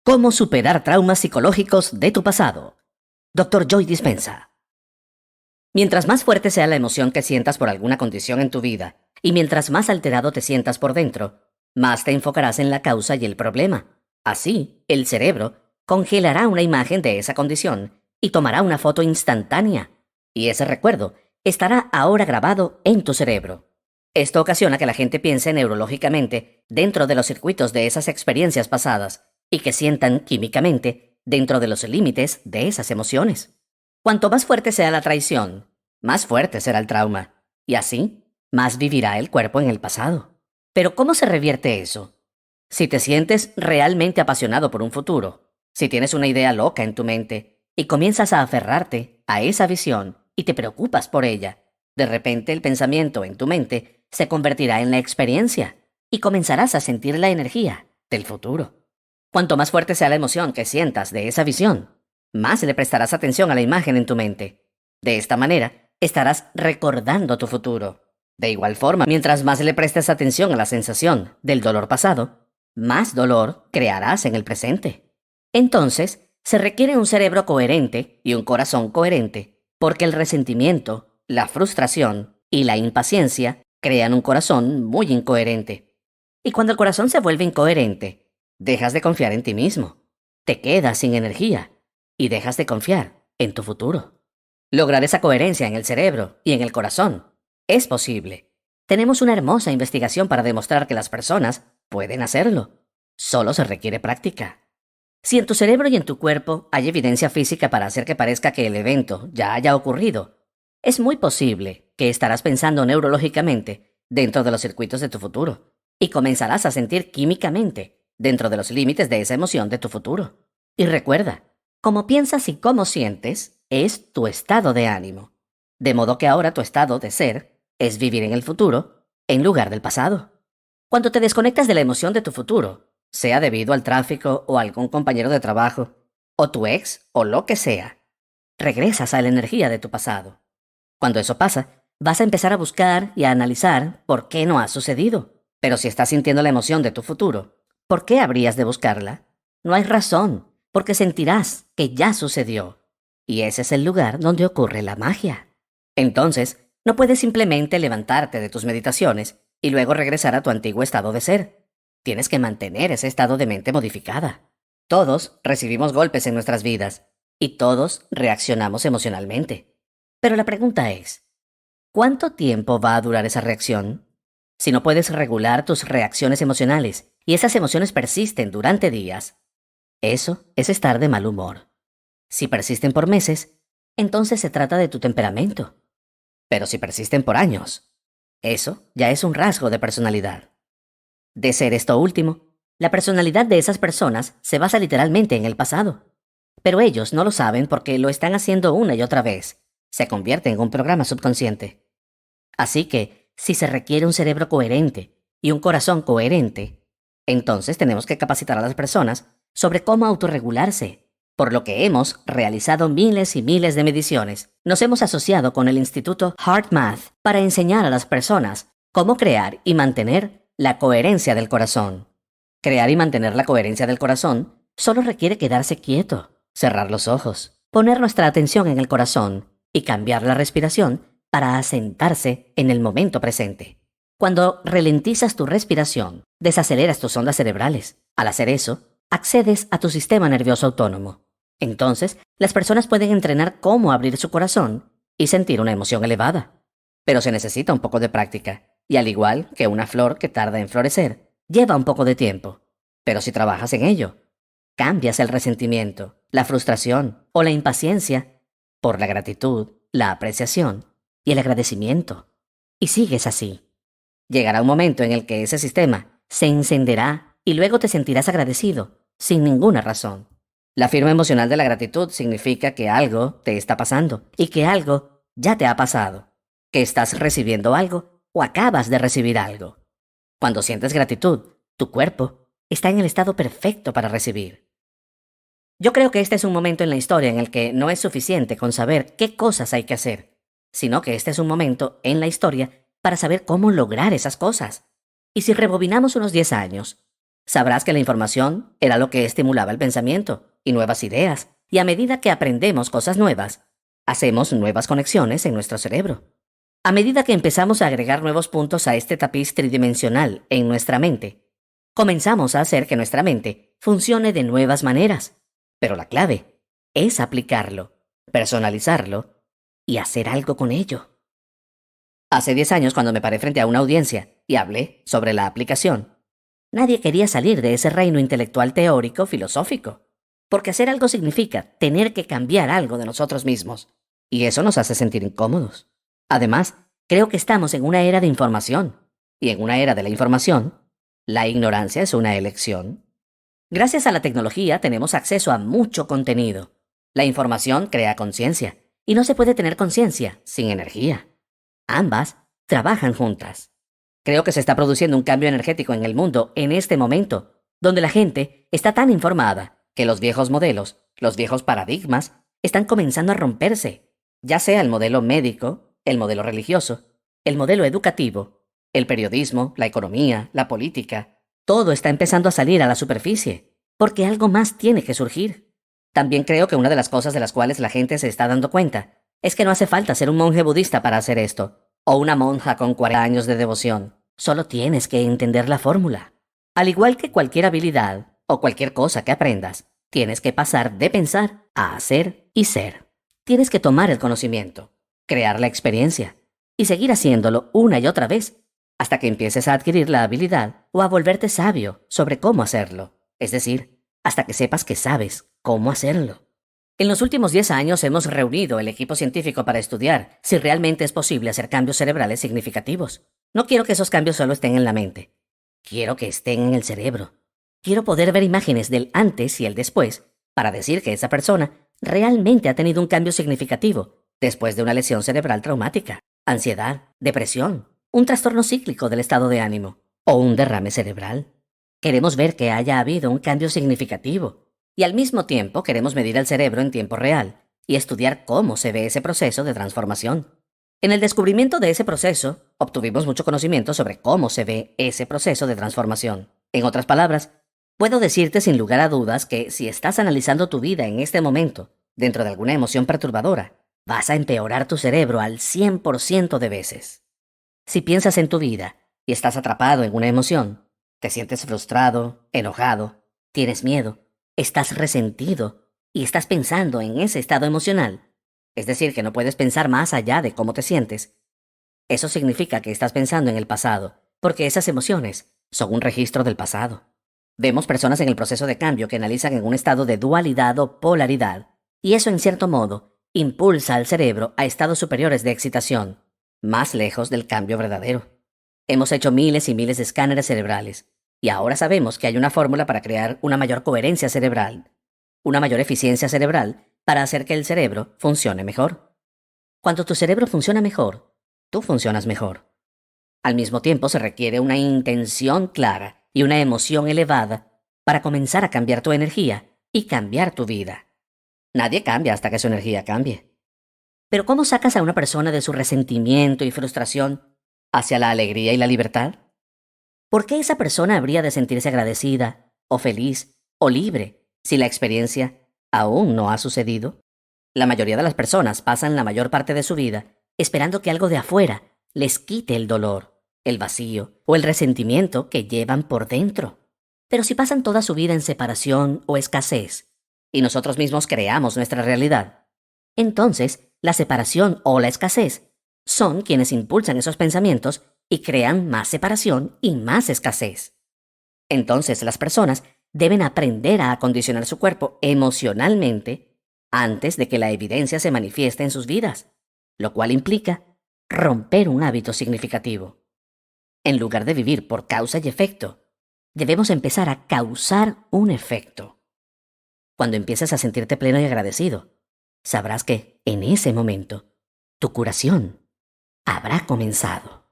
Cómo superar traumas psicológicos de tu pasado. Dr. Joy Dispenza. Mientras más fuerte sea la emoción que sientas por alguna condición en tu vida, y mientras más alterado te sientas por dentro, más te enfocarás en la causa y el problema. Así, el cerebro congelará una imagen de esa condición y tomará una foto instantánea, y ese recuerdo estará ahora grabado en tu cerebro. Esto ocasiona que la gente piense neurológicamente dentro de los circuitos de esas experiencias pasadas y que sientan químicamente dentro de los límites de esas emociones. Cuanto más fuerte sea la traición, más fuerte será el trauma, y así, más vivirá el cuerpo en el pasado. Pero ¿cómo se revierte eso? Si te sientes realmente apasionado por un futuro, si tienes una idea loca en tu mente y comienzas a aferrarte a esa visión y te preocupas por ella, de repente el pensamiento en tu mente se convertirá en la experiencia y comenzarás a sentir la energía del futuro. Cuanto más fuerte sea la emoción que sientas de esa visión, más le prestarás atención a la imagen en tu mente. De esta manera, estarás recordando tu futuro. De igual forma, mientras más le prestes atención a la sensación del dolor pasado, más dolor crearás en el presente. Entonces, se requiere un cerebro coherente y un corazón coherente, porque el resentimiento, la frustración y la impaciencia crean un corazón muy incoherente. Y cuando el corazón se vuelve incoherente, dejas de confiar en ti mismo, te quedas sin energía y dejas de confiar en tu futuro. Lograr esa coherencia en el cerebro y en el corazón es posible. Tenemos una hermosa investigación para demostrar que las personas pueden hacerlo. Solo se requiere práctica. Si en tu cerebro y en tu cuerpo hay evidencia física para hacer que parezca que el evento ya haya ocurrido, es muy posible que estarás pensando neurológicamente dentro de los circuitos de tu futuro y comenzarás a sentir químicamente dentro de los límites de esa emoción de tu futuro. Y recuerda, cómo piensas y cómo sientes es tu estado de ánimo. De modo que ahora tu estado de ser es vivir en el futuro en lugar del pasado. Cuando te desconectas de la emoción de tu futuro, sea debido al tráfico o a algún compañero de trabajo, o tu ex o lo que sea, regresas a la energía de tu pasado. Cuando eso pasa, vas a empezar a buscar y a analizar por qué no ha sucedido. Pero si estás sintiendo la emoción de tu futuro, ¿por qué habrías de buscarla? No hay razón, porque sentirás que ya sucedió. Y ese es el lugar donde ocurre la magia. Entonces, no puedes simplemente levantarte de tus meditaciones y luego regresar a tu antiguo estado de ser. Tienes que mantener ese estado de mente modificada. Todos recibimos golpes en nuestras vidas y todos reaccionamos emocionalmente. Pero la pregunta es, ¿cuánto tiempo va a durar esa reacción? Si no puedes regular tus reacciones emocionales y esas emociones persisten durante días, eso es estar de mal humor. Si persisten por meses, entonces se trata de tu temperamento. Pero si persisten por años, eso ya es un rasgo de personalidad. De ser esto último, la personalidad de esas personas se basa literalmente en el pasado. Pero ellos no lo saben porque lo están haciendo una y otra vez. Se convierte en un programa subconsciente. Así que, si se requiere un cerebro coherente y un corazón coherente, entonces tenemos que capacitar a las personas sobre cómo autorregularse, por lo que hemos realizado miles y miles de mediciones. Nos hemos asociado con el Instituto HeartMath para enseñar a las personas cómo crear y mantener la coherencia del corazón. Crear y mantener la coherencia del corazón solo requiere quedarse quieto, cerrar los ojos, poner nuestra atención en el corazón y cambiar la respiración para asentarse en el momento presente. Cuando ralentizas tu respiración, desaceleras tus ondas cerebrales. Al hacer eso, accedes a tu sistema nervioso autónomo. Entonces, las personas pueden entrenar cómo abrir su corazón y sentir una emoción elevada. Pero se necesita un poco de práctica, y al igual que una flor que tarda en florecer, lleva un poco de tiempo. Pero si trabajas en ello, cambias el resentimiento, la frustración o la impaciencia por la gratitud, la apreciación y el agradecimiento. Y sigues así. Llegará un momento en el que ese sistema se encenderá y luego te sentirás agradecido, sin ninguna razón. La firma emocional de la gratitud significa que algo te está pasando y que algo ya te ha pasado, que estás recibiendo algo o acabas de recibir algo. Cuando sientes gratitud, tu cuerpo está en el estado perfecto para recibir. Yo creo que este es un momento en la historia en el que no es suficiente con saber qué cosas hay que hacer, sino que este es un momento en la historia para saber cómo lograr esas cosas. Y si rebobinamos unos 10 años, Sabrás que la información era lo que estimulaba el pensamiento y nuevas ideas, y a medida que aprendemos cosas nuevas, hacemos nuevas conexiones en nuestro cerebro. A medida que empezamos a agregar nuevos puntos a este tapiz tridimensional en nuestra mente, comenzamos a hacer que nuestra mente funcione de nuevas maneras. Pero la clave es aplicarlo, personalizarlo y hacer algo con ello. Hace 10 años, cuando me paré frente a una audiencia y hablé sobre la aplicación, nadie quería salir de ese reino intelectual teórico filosófico, porque hacer algo significa tener que cambiar algo de nosotros mismos, y eso nos hace sentir incómodos. Además, creo que estamos en una era de información, y en una era de la información, la ignorancia es una elección. Gracias a la tecnología tenemos acceso a mucho contenido. La información crea conciencia, y no se puede tener conciencia sin energía. Ambas trabajan juntas. Creo que se está produciendo un cambio energético en el mundo en este momento, donde la gente está tan informada que los viejos modelos, los viejos paradigmas, están comenzando a romperse, ya sea el modelo médico, el modelo religioso, el modelo educativo, el periodismo, la economía, la política. Todo está empezando a salir a la superficie, porque algo más tiene que surgir. También creo que una de las cosas de las cuales la gente se está dando cuenta es que no hace falta ser un monje budista para hacer esto, o una monja con 40 años de devoción. Solo tienes que entender la fórmula. Al igual que cualquier habilidad o cualquier cosa que aprendas, tienes que pasar de pensar a hacer y ser. Tienes que tomar el conocimiento, crear la experiencia y seguir haciéndolo una y otra vez hasta que empieces a adquirir la habilidad o a volverte sabio sobre cómo hacerlo. Es decir, hasta que sepas que sabes cómo hacerlo. En los últimos 10 años hemos reunido el equipo científico para estudiar si realmente es posible hacer cambios cerebrales significativos. No quiero que esos cambios solo estén en la mente. Quiero que estén en el cerebro. Quiero poder ver imágenes del antes y el después para decir que esa persona realmente ha tenido un cambio significativo después de una lesión cerebral traumática, ansiedad, depresión, un trastorno cíclico del estado de ánimo o un derrame cerebral. Queremos ver que haya habido un cambio significativo. Y al mismo tiempo queremos medir el cerebro en tiempo real y estudiar cómo se ve ese proceso de transformación. En el descubrimiento de ese proceso, obtuvimos mucho conocimiento sobre cómo se ve ese proceso de transformación. En otras palabras, puedo decirte sin lugar a dudas que si estás analizando tu vida en este momento, dentro de alguna emoción perturbadora, vas a empeorar tu cerebro al 100% de veces. Si piensas en tu vida y estás atrapado en una emoción, te sientes frustrado, enojado, tienes miedo, estás resentido y estás pensando en ese estado emocional, es decir, que no puedes pensar más allá de cómo te sientes, eso significa que estás pensando en el pasado, porque esas emociones son un registro del pasado. Vemos personas en el proceso de cambio que analizan en un estado de dualidad o polaridad, y eso en cierto modo impulsa al cerebro a estados superiores de excitación, más lejos del cambio verdadero. Hemos hecho miles y miles de escáneres cerebrales, y ahora sabemos que hay una fórmula para crear una mayor coherencia cerebral, una mayor eficiencia cerebral para hacer que el cerebro funcione mejor. Cuando tu cerebro funciona mejor, tú funcionas mejor. Al mismo tiempo se requiere una intención clara y una emoción elevada para comenzar a cambiar tu energía y cambiar tu vida. Nadie cambia hasta que su energía cambie. Pero ¿cómo sacas a una persona de su resentimiento y frustración hacia la alegría y la libertad? ¿Por qué esa persona habría de sentirse agradecida, o feliz, o libre, si la experiencia aún no ha sucedido? La mayoría de las personas pasan la mayor parte de su vida esperando que algo de afuera les quite el dolor, el vacío o el resentimiento que llevan por dentro. Pero si pasan toda su vida en separación o escasez, y nosotros mismos creamos nuestra realidad, entonces la separación o la escasez son quienes impulsan esos pensamientos y crean más separación y más escasez. Entonces las personas deben aprender a acondicionar su cuerpo emocionalmente antes de que la evidencia se manifieste en sus vidas, lo cual implica romper un hábito significativo. En lugar de vivir por causa y efecto, debemos empezar a causar un efecto. Cuando empieces a sentirte pleno y agradecido, sabrás que, en ese momento, tu curación habrá comenzado.